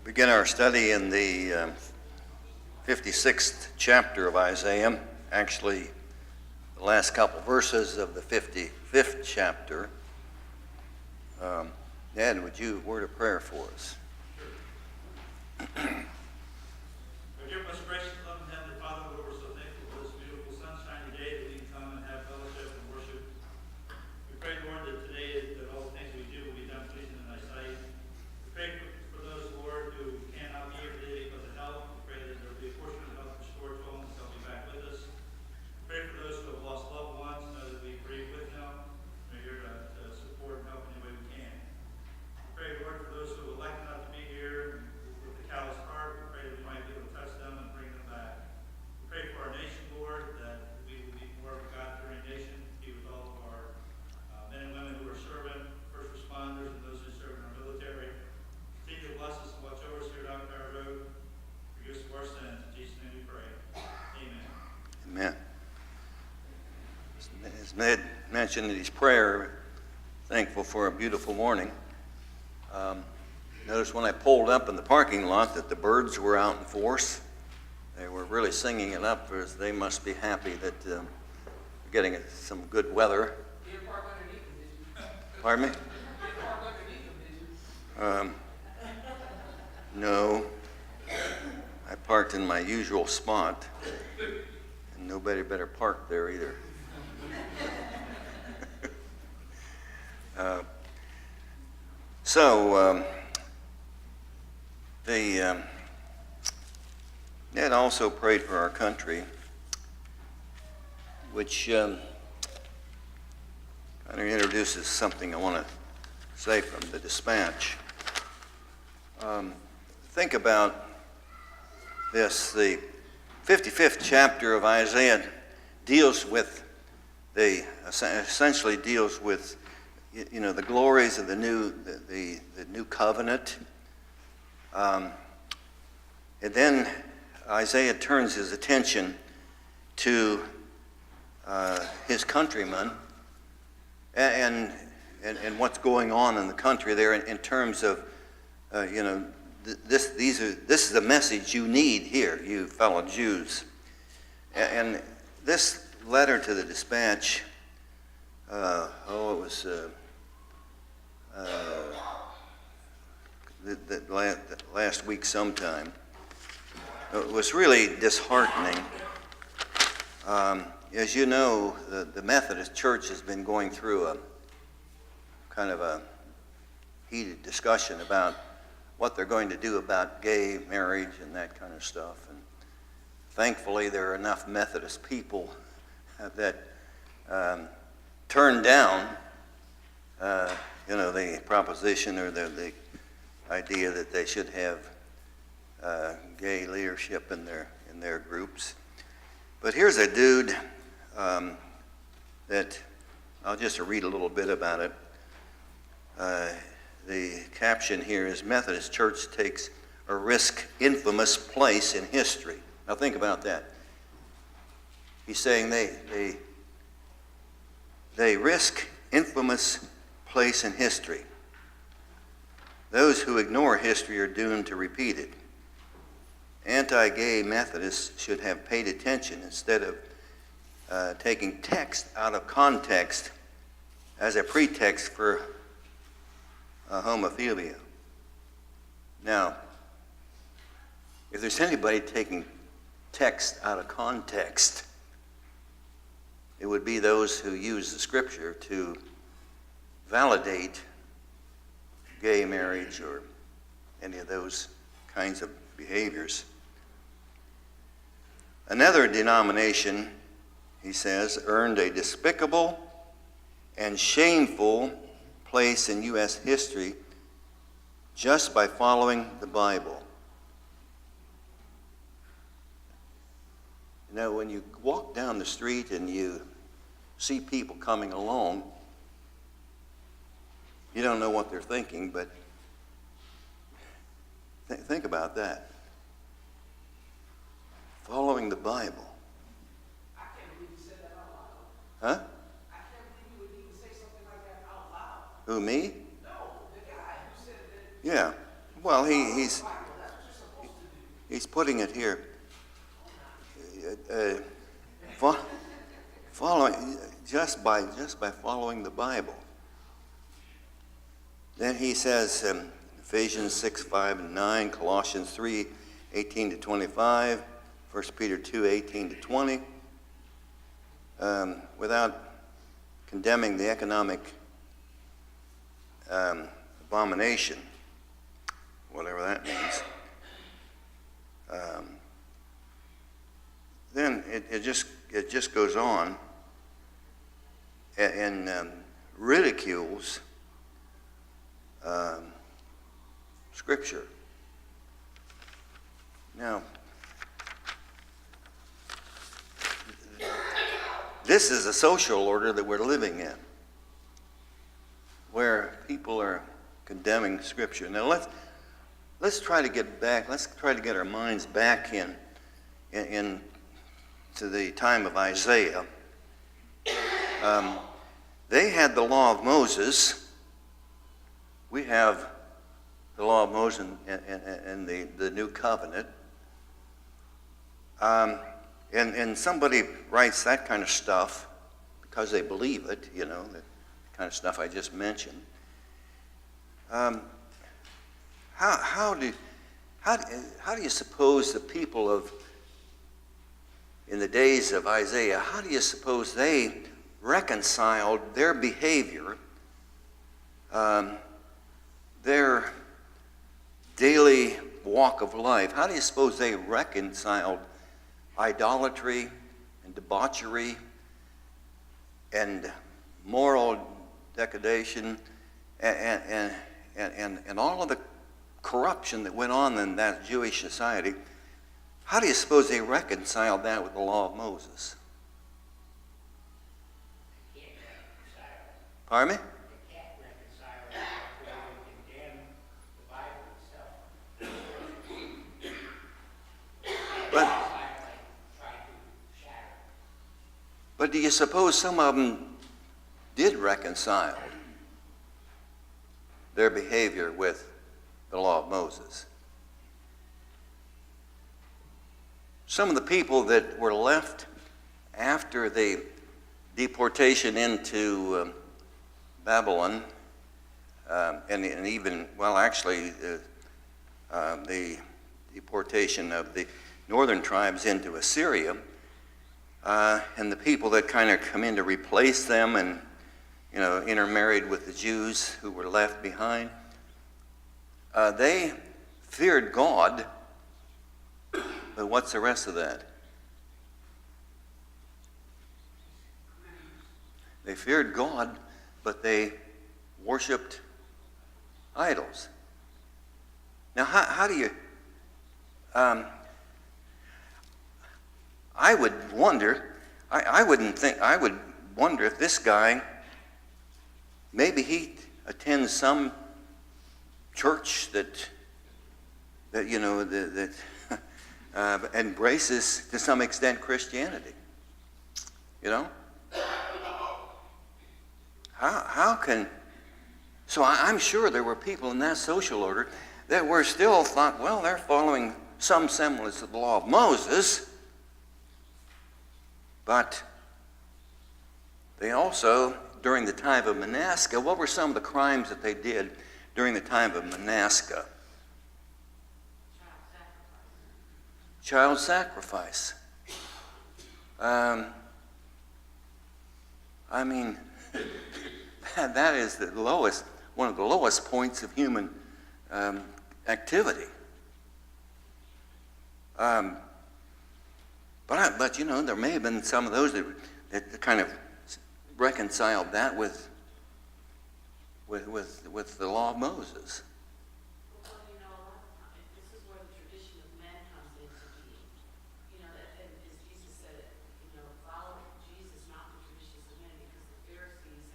Begin our study in the 56th chapter of Isaiah, actually the last couple verses of the 55th chapter. Dad, would you word of prayer for us? Our dear, most gracious, loving Heavenly Father, Lord, we're so thankful for this beautiful sunshiny day that we can come and have fellowship and worship. We pray, Lord, that today that all the things we do will be done pleasing in thy sight. We pray for those, Lord, who cannot be here today because of health. We pray that there will be a portion of health restored to them and they'll be back with us. We pray for those who have lost loved ones, know that we grieve with them. We're here to support and help any way we can. We pray, Lord, for those who elect not to be here with the callous heart. We pray that we might be able to touch them and bring them back. We pray for our nation, Lord, that we will be more of a God-fearing nation. Be with all of our men and women who are serving, first responders, and those who serve in our military. Continue to bless us and watch over us here at Alkire Road. Forgive us of our sins. In Jesus' name we pray. Amen. Amen. As Ned mentioned in his prayer, thankful for a beautiful morning. Notice when I pulled up in the parking lot that the birds were out in force. They were really singing it up, as they must be happy that we're getting some good weather. You didn't park underneath them, did you? Pardon me? You didn't park underneath them, did you? No. I parked in my usual spot, and nobody better park there either. Ned also prayed for our country, which kind of introduces something I want to say from the dispatch. Think about this. The 55th chapter of Isaiah deals with essentially deals with the glories of the new covenant. And then Isaiah turns his attention to his countrymen and what's going on in the country there in terms of this is the message you need here, you fellow Jews. And this letter to the dispatch, it was last week sometime. It was really disheartening. As you know, the Methodist Church has been going through a kind of a heated discussion about what they're going to do about gay marriage and that kind of stuff. And thankfully, there are enough Methodist people that turned down, the proposition or the idea that they should have gay leadership in their groups. But here's a dude that I'll just read a little bit about it. The caption here is Methodist Church takes a risk infamous place in history. Now think about that. He's saying they risk infamous place in history. Those who ignore history are doomed to repeat it. Anti-gay Methodists should have paid attention instead of taking text out of context as a pretext for homophilia. Now, if there's anybody taking text out of context, it would be those who use the scripture to validate gay marriage or any of those kinds of behaviors. Another denomination, he says, earned a despicable and shameful place in U.S. history just by following the Bible. You know, when you walk down the street and you see people coming along, you don't know what they're thinking, but think about that. Following the Bible. I can't believe you said that out Huh? loud. I can't believe you would even say something like that out loud. Who, me? No, the guy who said that. Yeah. Well, he's Bible, he's putting it here. Following just by following the Bible. Then he says, Ephesians 6:5-9, Colossians 3:18-25, 1 Peter 2:18-20, without condemning the economic abomination, whatever that means. Then it just goes on and ridicules Scripture. Now, this is a social order that we're living in, where people are condemning Scripture. Now let's try to get back. Let's try to get our minds back in to the time of Isaiah. They had the law of Moses. We have the law of Moses and the new covenant. And somebody writes that kind of stuff because they believe it, the kind of stuff I just mentioned. How do you suppose the people in the days of Isaiah, how do you suppose they reconciled their behavior, their daily walk of life? How do you suppose they reconciled idolatry and debauchery and moral degradation and all of the corruption that went on in that Jewish society? How do you suppose they reconciled that with the law of Moses? Pardon me? They can't reconcile it before they condemn the Bible itself. But do you suppose some of them did reconcile their behavior with the law of Moses? Some of the people that were left after the deportation into Babylon, and even, the deportation of the northern tribes into Assyria, and the people that kind of come in to replace them and, intermarried with the Jews who were left behind, they feared God, but what's the rest of that? They feared God, but they worshipped idols. Now, how do you... I would wonder, I would wonder if this guy, maybe he attends some church that embraces to some extent Christianity. How can... So I'm sure there were people in that social order that were still thought, well, they're following some semblance of the law of Moses, but they also, during the time of Manasseh, what were some of the crimes that they did during the time of Manasseh? Child sacrifice. That is the lowest, one of the lowest points of human activity. But there may have been some of those that kind of reconciled that with the law of Moses. Well, a lot of times, this is where the tradition of men comes into being. That, and as Jesus said it, follow Jesus, not the traditions of men, because the Pharisees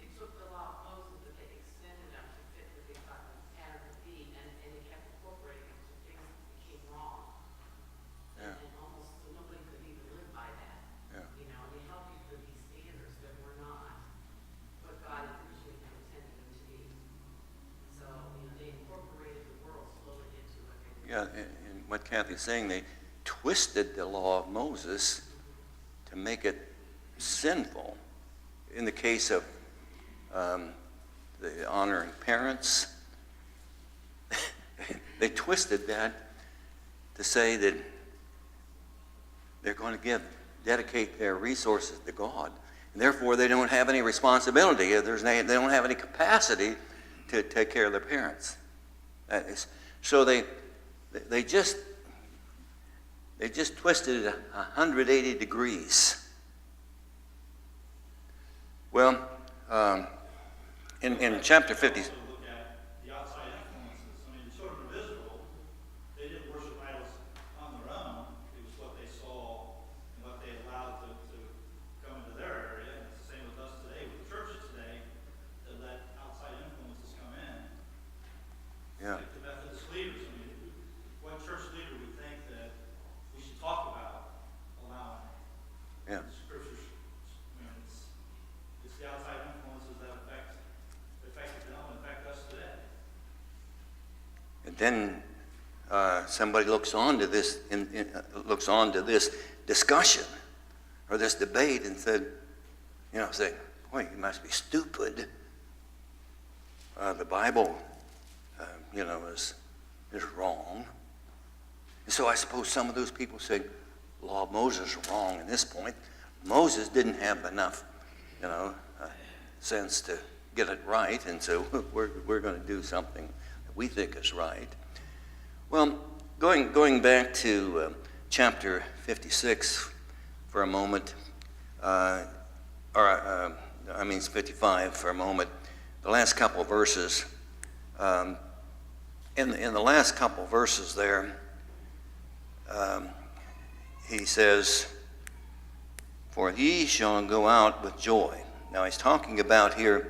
they took the law of Moses, but they extended them to fit what they thought the pattern would be, and they kept incorporating them to things that became wrong. Yeah. And almost so nobody could even live by that. Yeah. They held people to these standards that were not what God had originally intended them to be. So, they incorporated the world slowly into what they were. Yeah, and what Kathy's saying. They twisted the law of Moses to make it sinful. In the case of the honoring parents, they twisted that to say that they're going to dedicate their resources to God. And therefore, they don't have any responsibility. They don't have any capacity to take care of their parents. So they just twisted it 180 degrees. Well, in chapter 50. Also look at the outside influences. I mean, the children of Israel, they didn't worship idols on their own. It was what they saw and what they allowed to come into their area. And it's the same with us today, with the churches today, that let outside influences come in. Yeah. Like the Methodist leaders. I mean, what church leader would think that we should talk about allowing Yeah. scriptures? I mean, it's the outside influences that affect them and affect us today. And then somebody looks on to this discussion or this debate and said, boy, you must be stupid. The Bible, is wrong. And so I suppose some of those people say, law of Moses is wrong at this point. Moses didn't have enough, sense to get it right, and so we're going to do something that we think is right. Well, going back to chapter 56 for a moment, 55 for a moment, the last couple of verses. In the last couple of verses there, he says, "For ye shall go out with joy." Now he's talking about in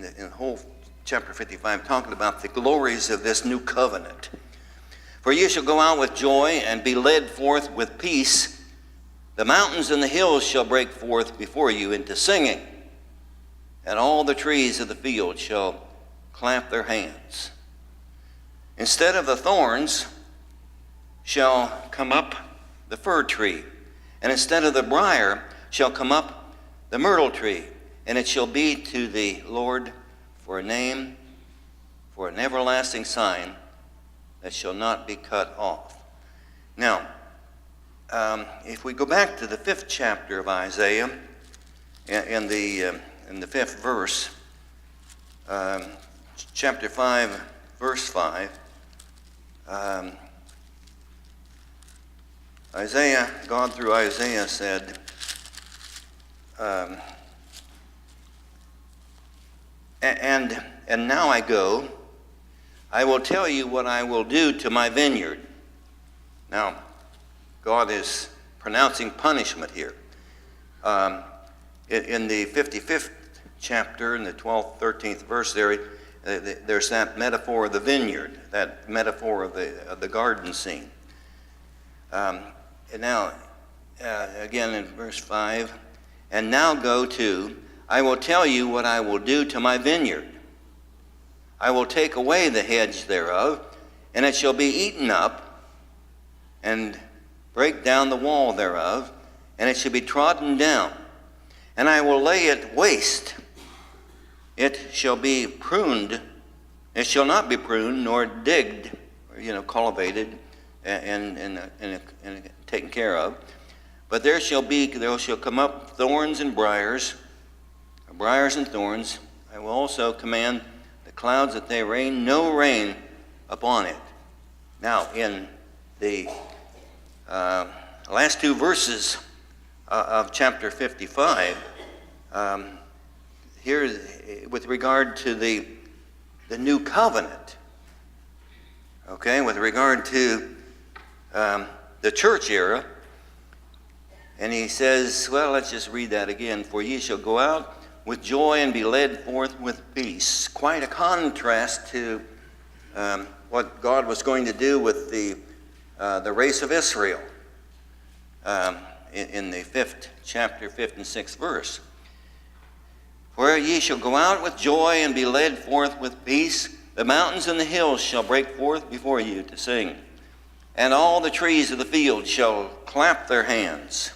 the whole chapter 55, talking about the glories of this new covenant. "For ye shall go out with joy and be led forth with peace. The mountains and the hills shall break forth before you into singing, and all the trees of the field shall clap their hands. Instead of the thorns shall come up the fir tree, and instead of the briar shall come up the myrtle tree, and it shall be to the Lord for a name, for an everlasting sign that shall not be cut off." Now, if we go back to the 5th chapter of Isaiah, in the 5th verse, chapter 5, verse 5, God through Isaiah said, and now I go, I will tell you what I will do to my vineyard. Now, God is pronouncing punishment here. In the 55th chapter, in the 12th, 13th verse there's that metaphor of the vineyard, that metaphor of the garden scene. And now, again in verse 5, "And now go to, I will tell you what I will do to my vineyard. I will take away the hedge thereof, and it shall be eaten up, and break down the wall thereof, and it shall be trodden down. And I will lay it waste. It shall be pruned. It shall not be pruned, nor digged, cultivated, and taken care of. But there shall come up thorns and briars and thorns. I will also command the clouds that they rain no rain upon it." Now, in the last two verses of chapter 55, here with regard to the new covenant, with regard to the church era, and he says, well, let's just read that again. "For ye shall go out with joy and be led forth with peace." Quite a contrast to what God was going to do with the race of Israel in the 5th chapter, 5th and 6th verse. "For ye shall go out with joy and be led forth with peace. The mountains and the hills shall break forth before you to sing, and all the trees of the field shall clap their hands.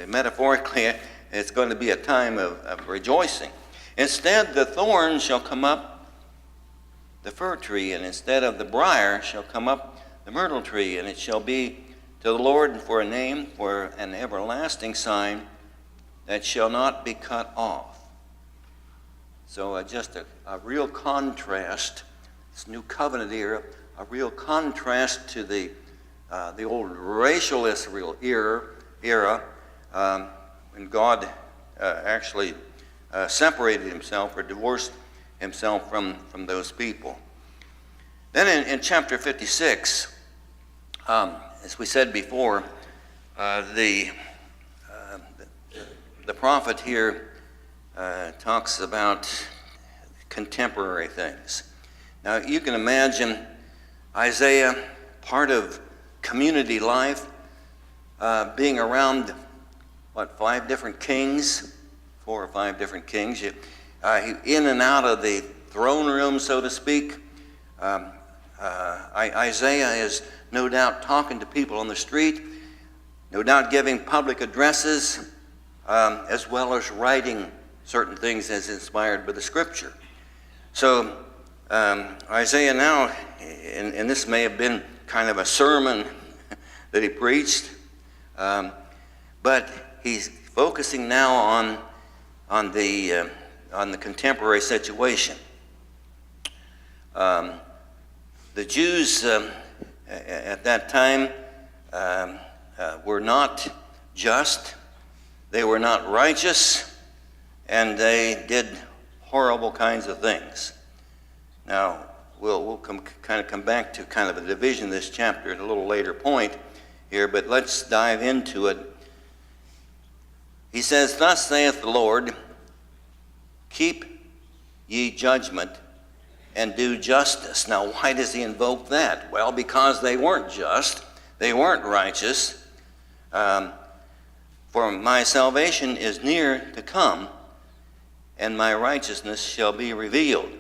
Metaphorically, it's going to be a time of rejoicing. Instead, the thorn shall come up the fir tree, and instead of the briar shall come up the myrtle tree, and it shall be to the Lord for a name, for an everlasting sign that shall not be cut off. So just a real contrast, this new covenant era, a real contrast to the old racial Israel era when God actually separated himself or divorced himself from those people. Then in chapter 56, as we said before, the prophet here talks about contemporary things. Now you can imagine Isaiah, part of community life, being around, 5 different kings, 4 or 5 different kings, in and out of the throne room, so to speak. Isaiah is no doubt talking to people on the street, no doubt giving public addresses, as well as writing certain things as inspired by the Scripture. So Isaiah now, and this may have been kind of a sermon that he preached, but he's focusing now on the contemporary situation. The Jews at that time were not just, they were not righteous, and they did horrible kinds of things. Now, we'll come back to kind of a division of this chapter at a little later point here, but let's dive into it. He says, "Thus saith the Lord, keep ye judgment and do justice." Now, why does he invoke that? Well, because they weren't just, they weren't righteous. "For my salvation is near to come, and my righteousness shall be revealed."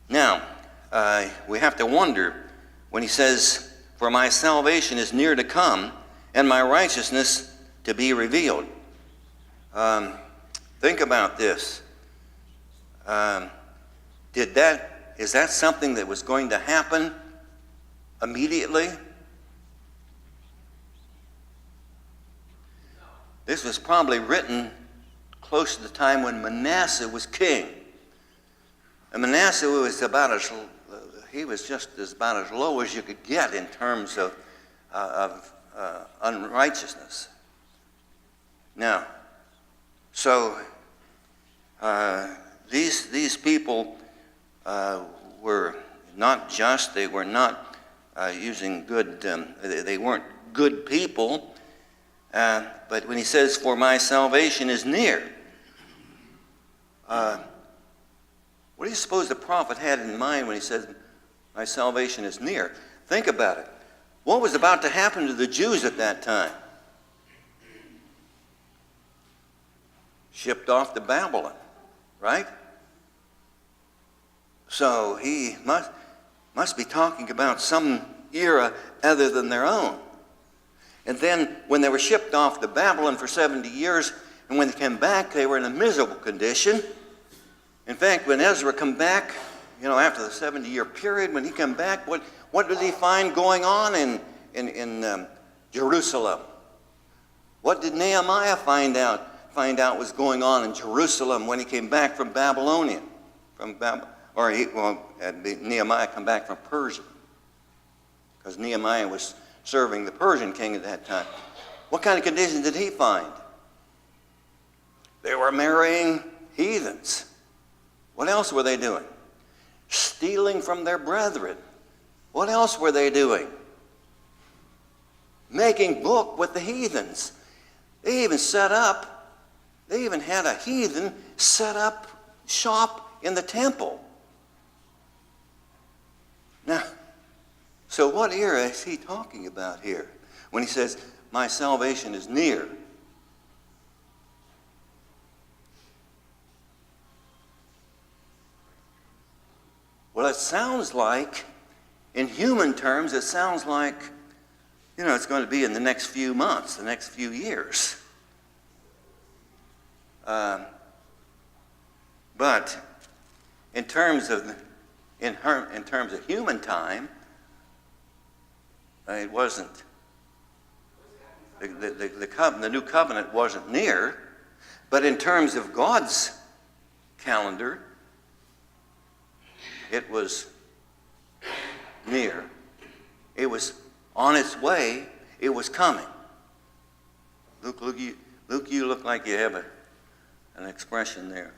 Now, we have to wonder when he says, "For my salvation is near to come, and my righteousness to be revealed." Think about this. Is that something that was going to happen immediately? This was probably written close to the time when Manasseh was king. And Manasseh was about as low as you could get in terms of unrighteousness. Now, so these people were not just. They were not using good. They weren't good people. But when he says, "For my salvation is near," what do you suppose the prophet had in mind when he said, "My salvation is near"? Think about it. What was about to happen to the Jews at that time? Shipped off to Babylon, right? So he must be talking about some era other than their own. And then when they were shipped off to Babylon for 70 years, and when they came back, they were in a miserable condition. In fact, when Ezra came back, after the 70-year period, when he came back, what did he find going on in Jerusalem? What did Nehemiah find out was going on in Jerusalem when he came back from Babylonia? Nehemiah come back from Persia, because Nehemiah was serving the Persian king at that time. What kind of conditions did he find? They were marrying heathens. What else were they doing? Stealing from their brethren. What else were they doing? Making book with the heathens. They even had a heathen set up shop in the temple. Now, so what era is he talking about here when he says, "My salvation is near"? Well, it sounds like, in human terms, it sounds like, it's going to be in the next few months, the next few years. But in terms of human time, it wasn't. The new covenant wasn't near, but in terms of God's calendar, it was near. It was on its way. It was coming. Luke, you look like you have an expression there.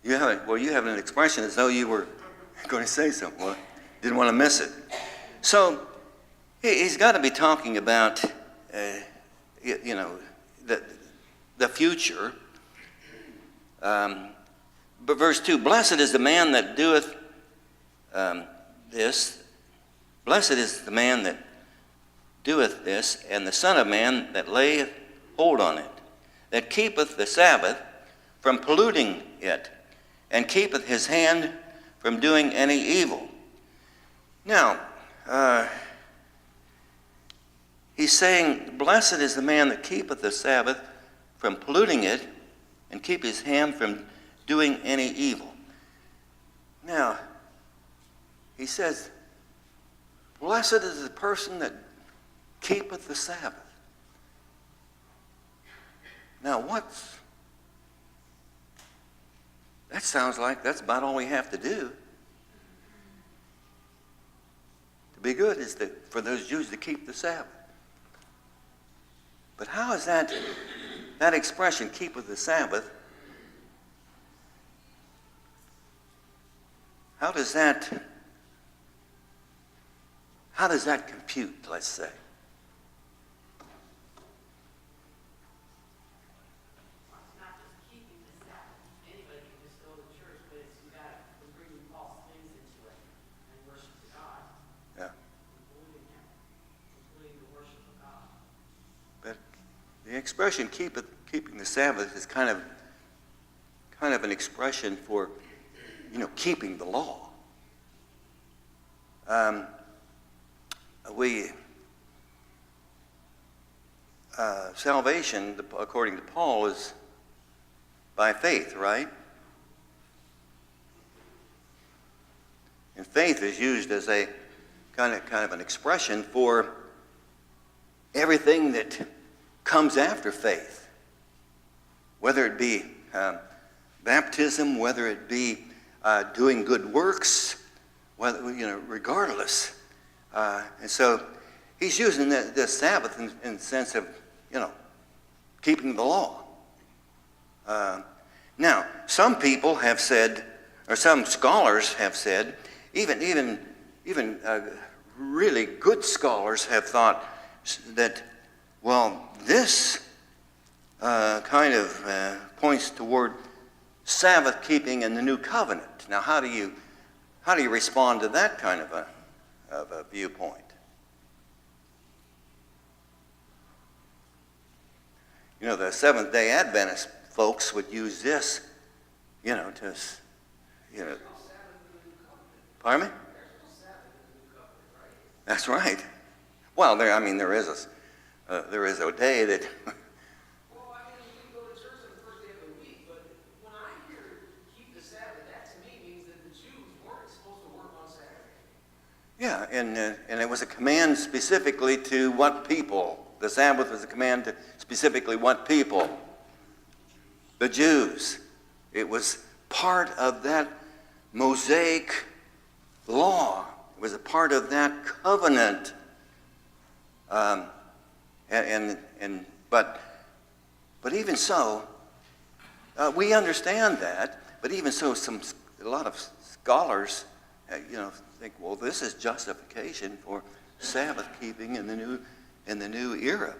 You have an expression as though you were going to say something. Well, didn't want to miss it. So he's got to be talking about, the future. But verse 2, blessed is the man that doeth this. Blessed is the man that doeth this, and the Son of Man that layeth hold on it, that keepeth the Sabbath from polluting it, and keepeth his hand from doing any evil. Now, he's saying, blessed is the man that keepeth the Sabbath from polluting it, and keep his hand from doing any evil. Now, he says, blessed is the person that keepeth the Sabbath. Now, that sounds like that's about all we have to do. To be good is for those Jews to keep the Sabbath. But how is that expression, keepeth the Sabbath, how does that compute, let's say? It's not just keeping the Sabbath. Anybody can just go to church, but it's you got to bring false things into it and worship God. Yeah. Including Him, including the worship of God. But the expression keeping the Sabbath is kind of an expression for, keeping the law. Salvation, according to Paul, is by faith, right? And faith is used as a kind of an expression for everything that comes after faith, whether it be baptism, whether it be doing good works, regardless. And so he's using the Sabbath in the sense of, keeping the law. Now, some people have said, or some scholars have said, even really good scholars have thought that, this kind of points toward Sabbath keeping in the new covenant. Now, how do you respond to that kind of a viewpoint? The Seventh-day Adventist folks would use this, Pardon me? That's right. Well, there is a day that. Well, we go to church on the first day of the week, but when I hear keep the Sabbath, that to me means that the Jews weren't supposed to work on Saturday. Yeah, and it was a command specifically to what people? The Sabbath was a command to specifically what people? The Jews. It was part of that Mosaic law. It was a part of that covenant. But even so, we understand that. But even so, a lot of scholars, think, this is justification for Sabbath keeping in the new era.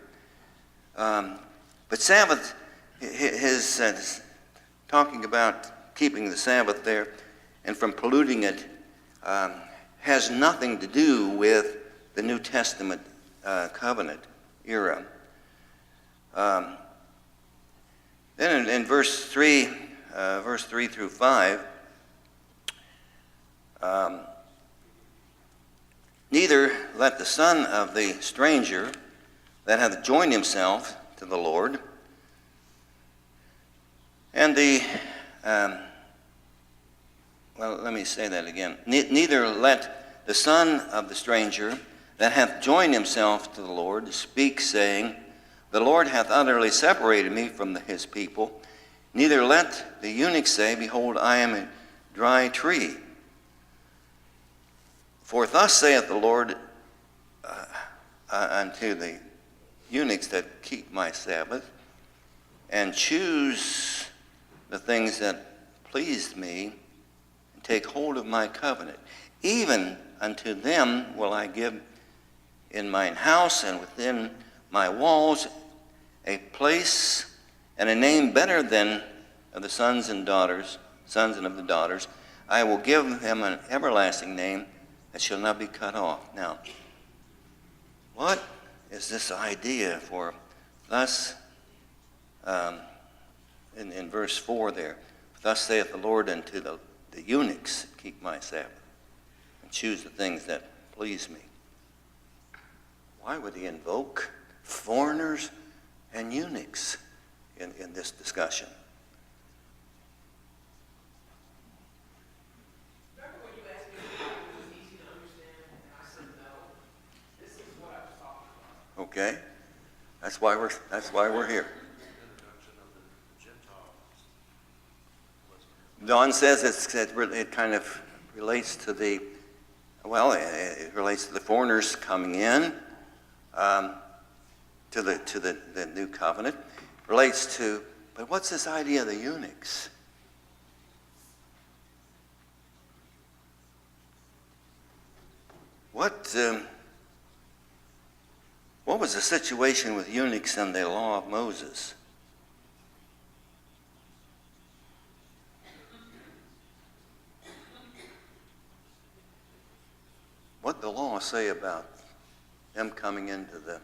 But Sabbath, his talking about keeping the Sabbath there and from polluting it, has nothing to do with the New Testament covenant era. Then in verse 3 through 5, Neither let the son of the stranger that hath joined himself to the Lord, and let me say that again. Neither let the son of the stranger that hath joined himself to the Lord speak, saying, the Lord hath utterly separated me from his people. Neither let the eunuch say, behold, I am a dry tree. For thus saith the Lord unto the eunuchs that keep my Sabbath, and choose the things that pleased me, and take hold of my covenant. Even unto them will I give in mine house and within my walls a place and a name better than of the sons and of the daughters. I will give them an everlasting name that shall not be cut off. Now, what is this idea for thus, in verse 4 there, thus saith the Lord unto the eunuchs that keep my Sabbath, and choose the things that please me. Why would he invoke foreigners and eunuchs in this discussion? Remember when you asked me if it was easy to understand, and I said no? This is what I was talking about. Okay, that's why we're here. Don says it kind of relates to it relates to the foreigners coming in, to the new covenant. Relates to, but what's this idea of the eunuchs? What was the situation with eunuchs in the law of Moses? What did the law say about them coming into the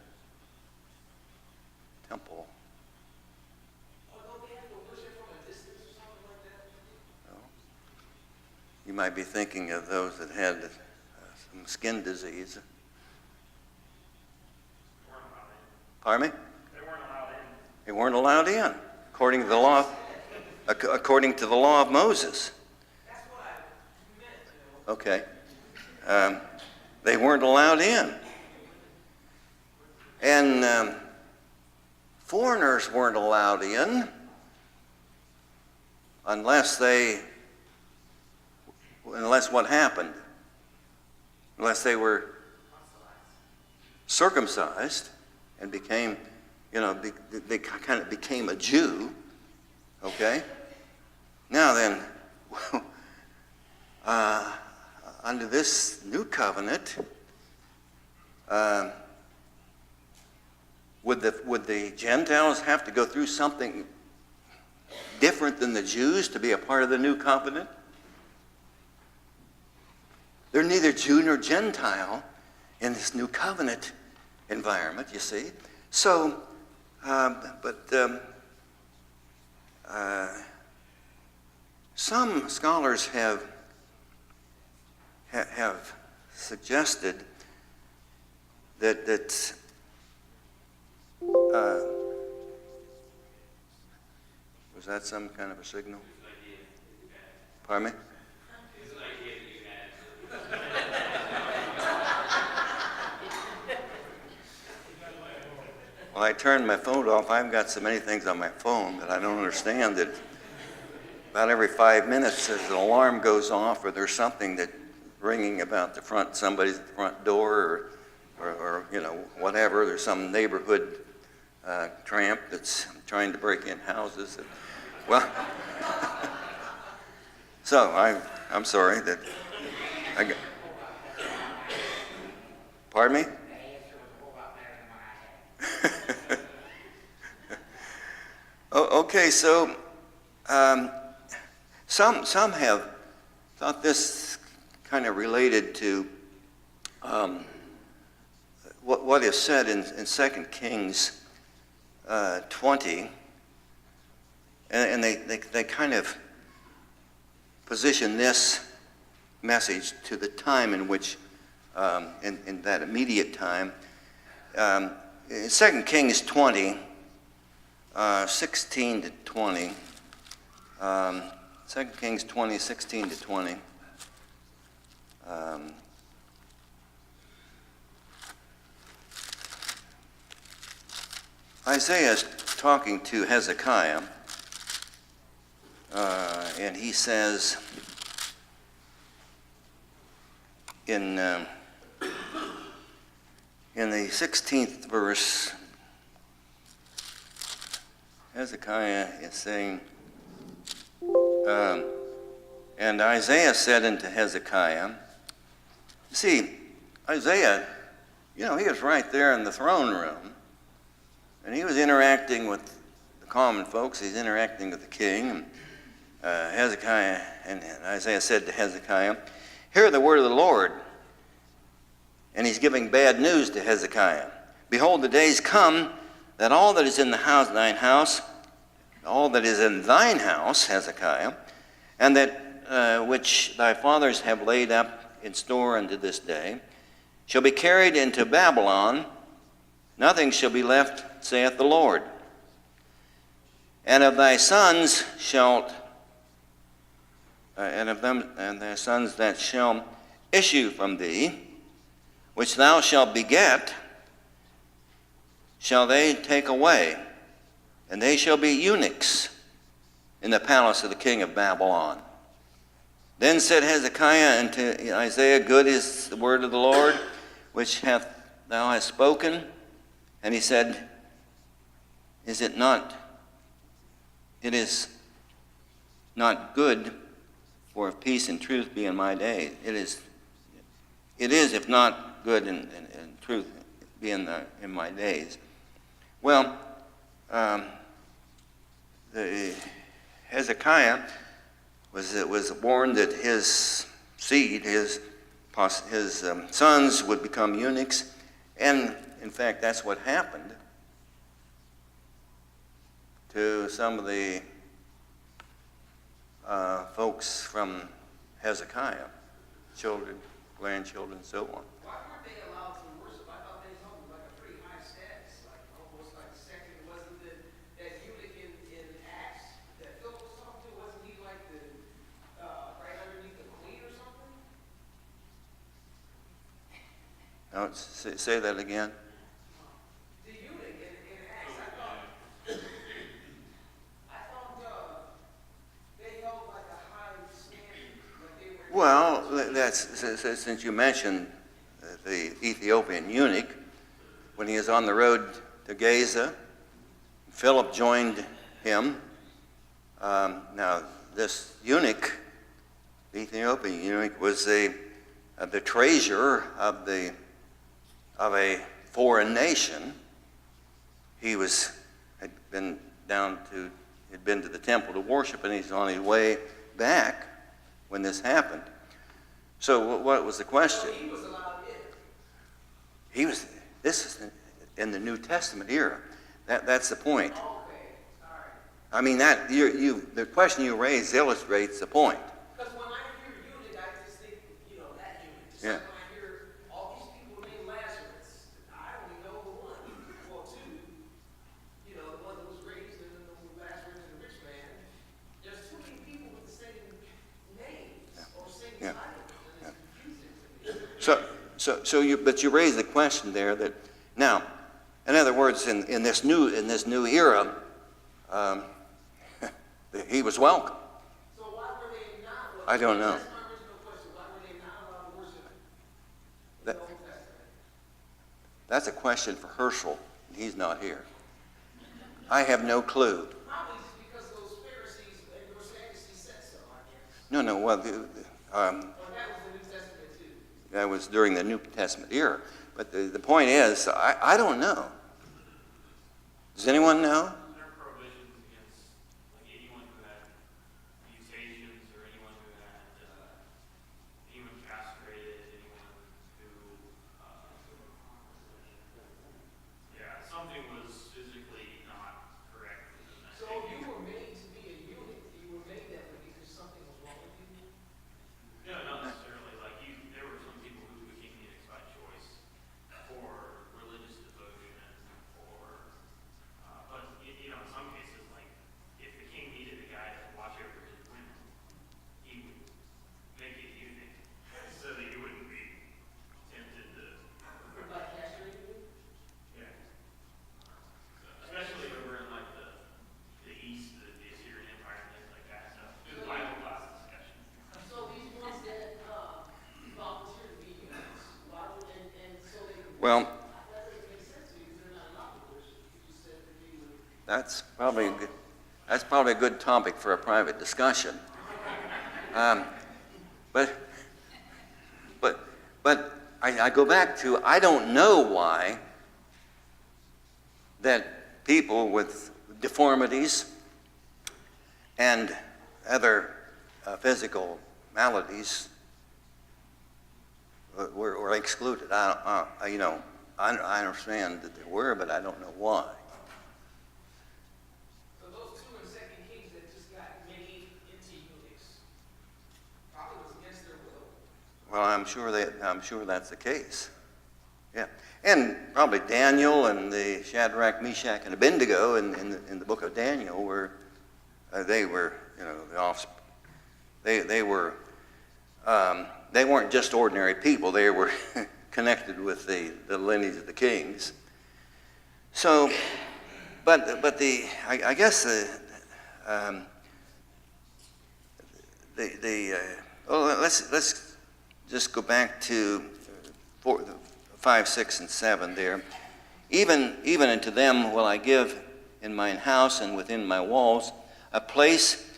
temple? Oh, don't they have to worship from a distance or something like that? No. You might be thinking of those that had some skin disease. Pardon me? They weren't allowed in, according to the law. According to the law of Moses. That's what I meant, Bill. Okay. They weren't allowed in. And foreigners weren't allowed in unless what happened? Unless they were circumcised and became, they kind of became a Jew. Okay? Now then, under this new covenant, would the Gentiles have to go through something different than the Jews to be a part of the new covenant? They're neither Jew nor Gentile in this new covenant environment, you see. So, some scholars have suggested that was that some kind of a signal? Pardon me? Well, I turned my phone off. I've got so many things on my phone that I don't understand that about every 5 minutes as an alarm goes off or there's something that ringing about the front, somebody's at the front door or whatever. There's some neighborhood tramp that's trying to break in houses. Well, so I'm sorry that I got. Pardon me? Okay, so some have thought this kind of related to what is said in 2 Kings 20, and they kind of position this message to the time in which, in that immediate time. In 2 Kings 20, 16 to 20, 2 Kings 20, 16 to 20. Isaiah is talking to Hezekiah, and he says in the 16th verse, Hezekiah is saying, and Isaiah said unto Hezekiah, see, Isaiah, he was right there in the throne room, and he was interacting with the common folks. He's interacting with the king. Hezekiah, and Isaiah said to Hezekiah, hear the word of the Lord. And he's giving bad news to Hezekiah. Behold, the days come that all that is in the house, thine house, all that is in thine house, Hezekiah, and that which thy fathers have laid up in store unto this day, shall be carried into Babylon. Nothing shall be left, saith the Lord. And of thy sons shalt, and of them, and thy sons that shall issue from thee, which thou shalt beget, shall they take away, and they shall be eunuchs in the palace of the king of Babylon. Then said Hezekiah unto Isaiah, good is the word of the Lord, which thou hast spoken. And he said, it is not good for if peace and truth be in my days. It is, if not good and truth be in my days. Well, Hezekiah was warned that his seed, his sons would become eunuchs, and in fact, that's what happened to some of the folks from Hezekiah, children, grandchildren, and so on. Why weren't they allowed to worship? I thought they held like a pretty high status, like almost like second. Wasn't that eunuch in Acts that Philip was talking to? Wasn't he like the right underneath the queen or something? Now, say that again. The eunuch in Acts, I thought they held like a high standard, like they were. Well, since you mentioned the Ethiopian eunuch, when he was on the road to Gaza, Philip joined him. Now, this eunuch, the Ethiopian eunuch, was the treasurer of a foreign nation. He had been to the temple to worship, and he's on his way back when this happened. So what was the question? He was allowed in. This is in the New Testament era. That's the point. Okay, all right. I mean, the question you raised illustrates the point. Because when I hear eunuch, I just think, that eunuch. It's Yeah. like when I hear all these people named Lazarus, I only know one, well, two. The one that was raised, and then the Lazarus and the rich man. There's too many people with the same names or same Yeah. titles, and it's confusing to me. But you raised the question there that now, in other words, in this new era, he was welcome. So why were they not? I don't know. That's my original question. Why were they not allowed to worship in the Old Testament? That's a question for Herschel. He's not here. I have no clue. Probably just because those Pharisees and those Sadducees said so, I guess. No. Well, Or that was the New Testament too. that was during the New Testament era. But the point is, I don't know. Does anyone know? There are prohibitions against anyone who had mutations or anyone who had anyone castrated, anyone who something was physically not correct. So you were made to be a eunuch. You were made that way because something was wrong with you. No, not necessarily. Well, that's probably a good topic for a private discussion. But I go back to, I don't know why that people with deformities and other physical maladies were excluded. I understand that there were, but I don't know why. So those 2 in 2 Kings that just got made into eunuchs probably was against their will. Well, I'm sure that's the case. Yeah, and probably Daniel and the Shadrach, Meshach, and Abednego in the book of Daniel were they were the offspring. They weren't just ordinary people. They were connected with the lineage of the kings. So, I guess let's just go back to 5, 6, and 7 there. Even unto them will I give in mine house and within my walls a place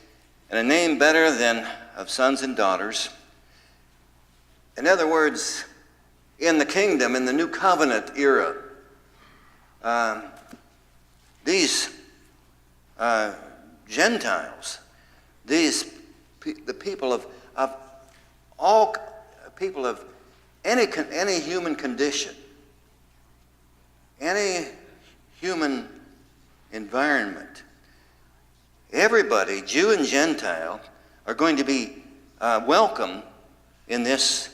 and a name better than of sons and daughters. In other words, in the kingdom, in the new covenant era, these Gentiles, the people of all people of any human condition, any human environment, everybody, Jew and Gentile, are going to be welcome in this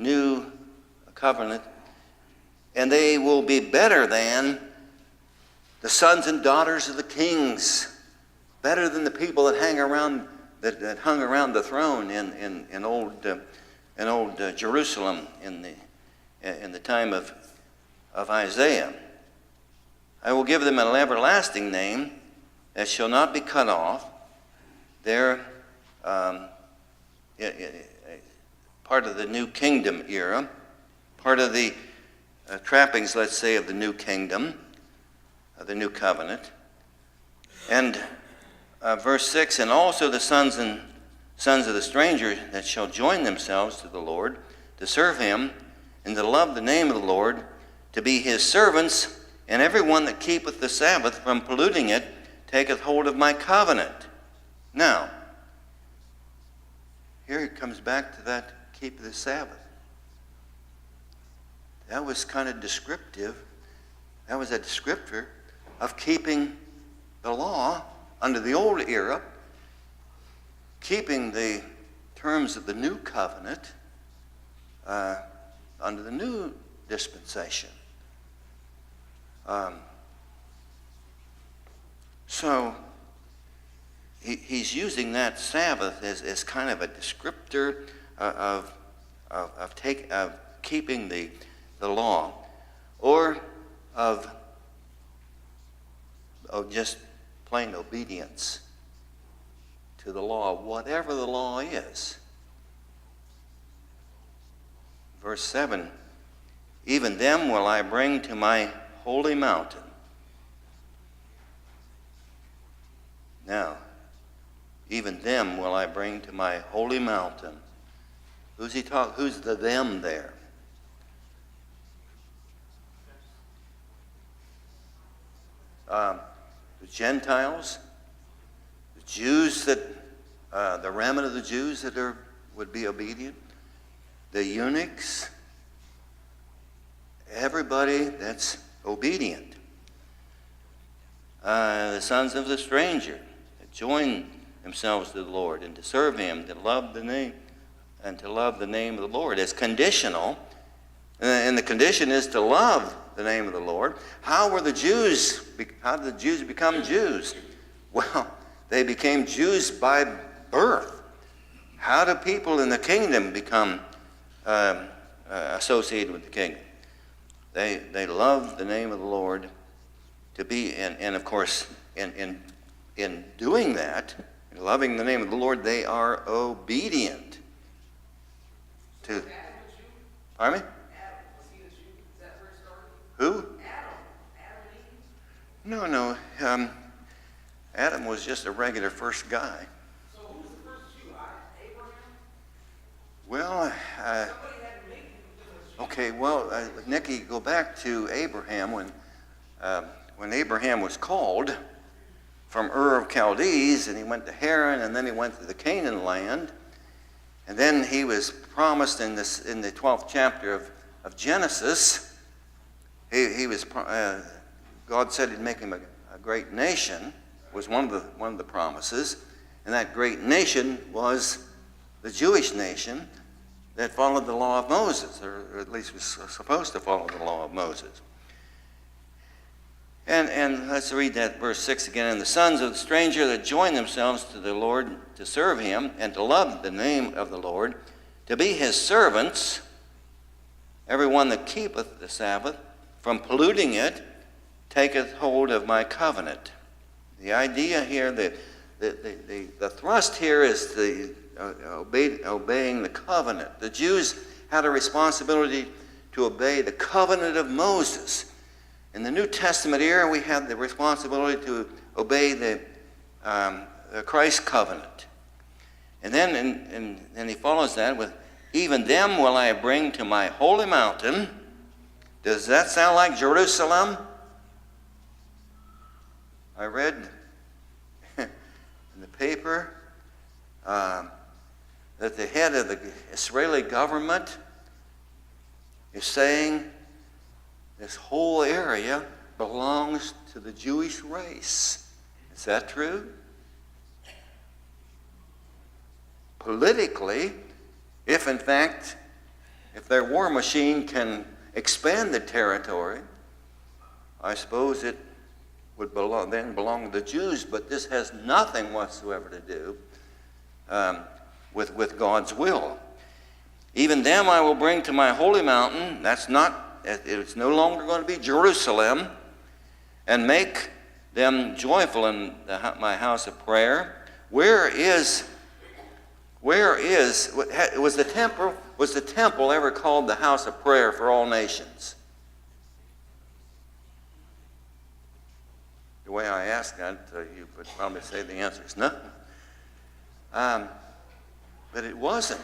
new covenant, and they will be better than the sons and daughters of the kings, better than the people that hung around the throne in old Jerusalem in the time of Isaiah. I will give them an everlasting name that shall not be cut off. They're part of the new kingdom era, part of the trappings, let's say, of the new kingdom, of the new covenant. And verse 6, and also the sons of the stranger that shall join themselves to the Lord, to serve him, and to love the name of the Lord, to be his servants, and every one that keepeth the Sabbath from polluting it, taketh hold of my covenant. Now, here it comes back to that keep the Sabbath. That was kind of descriptive. That was a descriptor of keeping the law under the old era, keeping the terms of the new covenant under the new dispensation. So he's using that Sabbath as kind of a descriptor of keeping the law, or of just plain obedience to the law, whatever the law is. Verse 7, even them will I bring to my holy mountain. Now, even them will I bring to my holy mountain. Who's the them there? The Gentiles, the Jews the remnant of the Jews that would be obedient, the eunuchs, everybody that's obedient. The sons of the stranger that join themselves to the Lord and to serve him, to love the name, and to love the name of the Lord. It's conditional, and the condition is to love the name of the Lord. How did the Jews become Jews? Well, they became Jews by birth. How do people in the kingdom become associated with the kingdom? They love the name of the Lord to be, and of course, in doing that, in loving the name of the Lord, they are obedient to. Pardon me? No. Adam was just a regular first guy. So who was the first Jew? Abraham? Well, Somebody had to make him. okay, well, Nikki, go back to Abraham when Abraham was called from Ur of Chaldees, and he went to Haran, and then he went to the Canaan land, and then he was promised in the 12th chapter of Genesis. God said He'd make him a great nation. Was one of the promises, and that great nation was the Jewish nation that followed the law of Moses, or at least was supposed to follow the law of Moses. And let's read that verse 6 again. And the sons of the stranger that join themselves to the Lord to serve him and to love the name of the Lord, to be his servants, every one that keepeth the Sabbath, from polluting it, taketh hold of my covenant. The idea here, the thrust here is obeying the covenant. The Jews had a responsibility to obey the covenant of Moses. In the New Testament era, we have the responsibility to obey the Christ covenant. And then and he follows that with, even them will I bring to my holy mountain. Does that sound like Jerusalem? I read in the paper that the head of the Israeli government is saying this whole area belongs to the Jewish race. Is that true? Politically, if their war machine can expand the territory, I suppose it would belong to the Jews, but this has nothing whatsoever to do with God's will. Even them I will bring to my holy mountain. It's no longer going to be Jerusalem, and make them joyful in my house of prayer. Was the temple ever called the house of prayer for all nations? The way I ask that, you would probably say the answer is no. But it wasn't.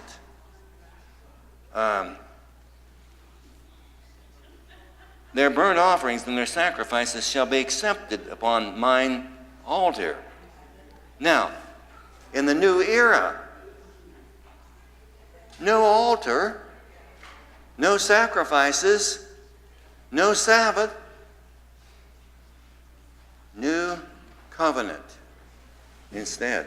Their burnt offerings and their sacrifices shall be accepted upon mine altar. Now, in the new era, no altar, no sacrifices, no Sabbath, new covenant instead.